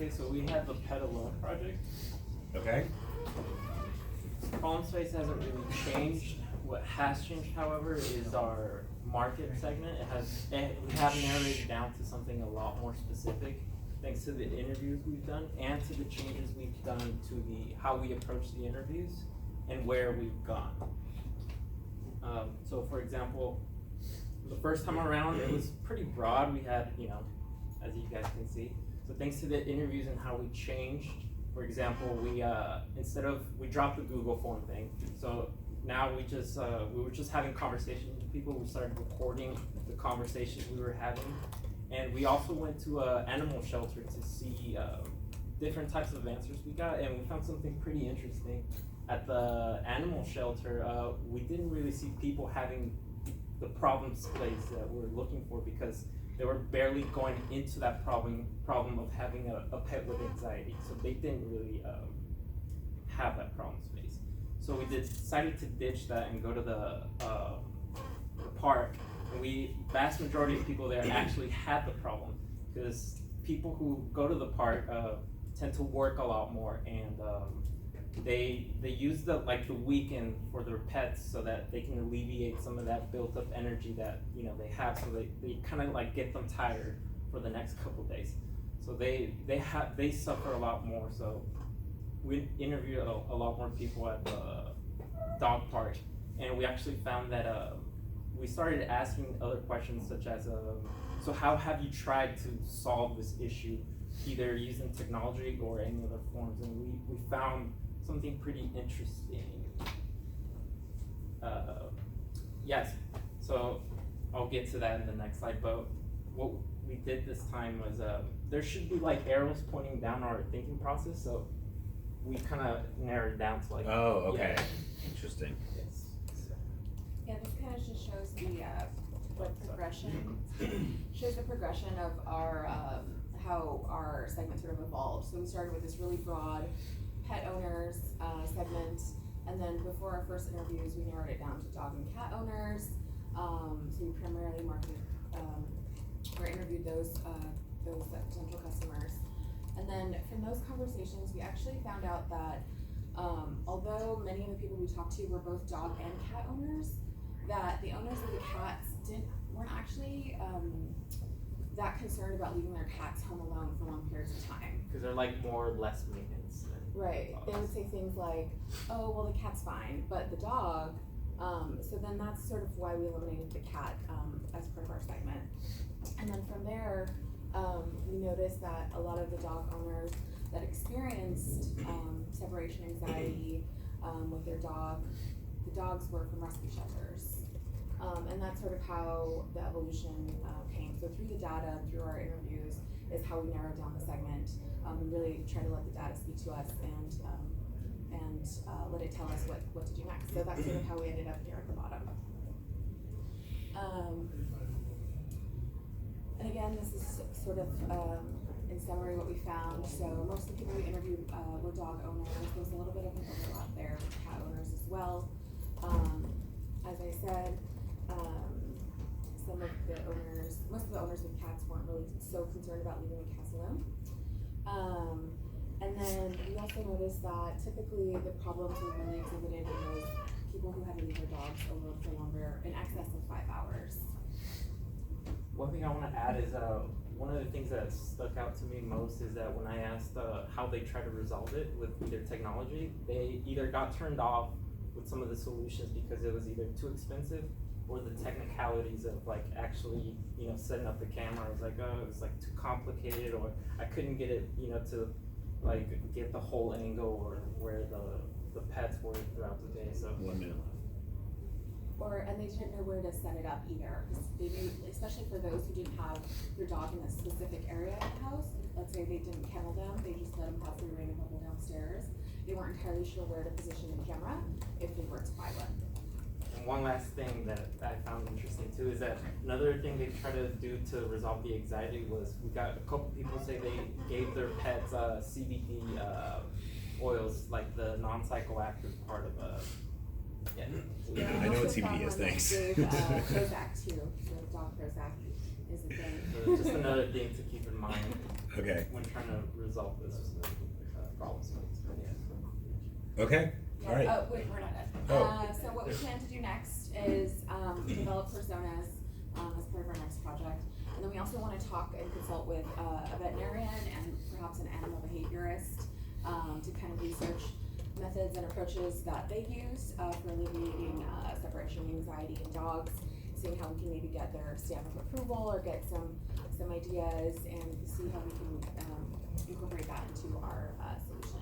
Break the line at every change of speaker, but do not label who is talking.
Okay, so we have the Pet Alone project.
Okay.
Problem space hasn't really changed. What has changed, however, is our market segment. We have narrowed it down to something a lot more specific, thanks to the interviews we've done and to the changes we've done to how we approach the interviews and where we've gone. So for example, the first time around, it was pretty broad. We had, as you guys can see. So thanks to the interviews and how we changed, for example, we dropped the Google form thing. So now we were just having conversations with people. We started recording the conversations we were having. And we also went to an animal shelter to see different types of answers we got, and we found something pretty interesting. At the animal shelter, we didn't really see people having the problem space that we were looking for, because they were barely going into that problem of having a pet with anxiety. So they didn't really have that problem space. So we decided to ditch that and go to the park. And vast majority of people there actually had the problem, because people who go to the park tend to work a lot more, and they use the weekend for their pets so that they can alleviate some of that built up energy that they have, so they kind of get them tired for the next couple days. So they suffer a lot more. So we interviewed a lot more people at the dog park, and we actually found that we started asking other questions, such as so how have you tried to solve this issue, either using technology or any other forms? And we found something pretty interesting. Yes, so I'll get to that in the next slide, but what we did this time was there should be arrows pointing down our thinking process, so we kind of narrowed it down to
oh, okay. Yeah. Interesting.
Yes.
Yeah, this kind of just shows the progression. Shows the progression of our how our segment sort of evolved. So we started with this really broad pet owners segment, and then before our first interviews, we narrowed it down to dog and cat owners. So we primarily marketed or interviewed those potential customers. And then from those conversations, we actually found out that although many of the people we talked to were both dog and cat owners, that the owners of the cats weren't actually that concerned about leaving their cats home alone for long periods of time.
Because they're more or less maintenance.
Right. They would say things like, "Oh, well, the cat's fine, but the dog." So then that's sort of why we eliminated the cat as part of our segment. And then from there, we noticed that a lot of the dog owners that experienced separation anxiety with their dog, the dogs were from rescue shelters. And that's sort of how the evolution came. So through the data, through our interviews, is how we narrowed down the segment and really try to let the data speak to us and let it tell us what to do next. So that's sort of how we ended up here at the bottom. And again, this is sort of in summary what we found. So most of the people we interviewed were dog owners. There's a little bit of an overlap there with cat owners as well. As I said, most of the owners with cats weren't really so concerned about leaving the cats alone. And then we also noticed that typically the problems were really exhibited in those people who had to leave their dogs alone for longer, in excess of 5 hours.
One thing I want to add is one of the things that stuck out to me most is that when I asked how they try to resolve it with either technology, they either got turned off with some of the solutions because it was either too expensive, or the technicalities of actually setting up the camera. I was it was too complicated, or I couldn't get it to get the whole angle or where the pets were throughout the day. So
1 minute left.
And they didn't know where to set it up either, because they knew, especially for those who didn't have their dog in a specific area of the house. Let's say they didn't kennel them, they just let them have free rein and bubble downstairs. They weren't entirely sure where to position the camera if they were to buy one.
And one last thing that I found interesting too is that another thing they try to do to resolve the anxiety was, we got a couple people say they gave their pets CBD oils, the non-psychoactive part of
Yeah,
I know what CBD is, thanks.
Gave Prozac too. So dog Prozac is a thing.
So just another thing to keep in mind.
Okay.
when trying to resolve this problem. So yeah.
Okay.
Yeah.
All right.
Oh, wait, we're not done.
Oh.
So what we plan to do next is develop personas as part of our next project. And then we also want to talk and consult with a veterinarian and perhaps an animal behaviorist to kind of research methods and approaches that they use for alleviating separation anxiety in dogs, seeing how we can maybe get their stamp of approval or get some ideas and see how we can incorporate that into our solution.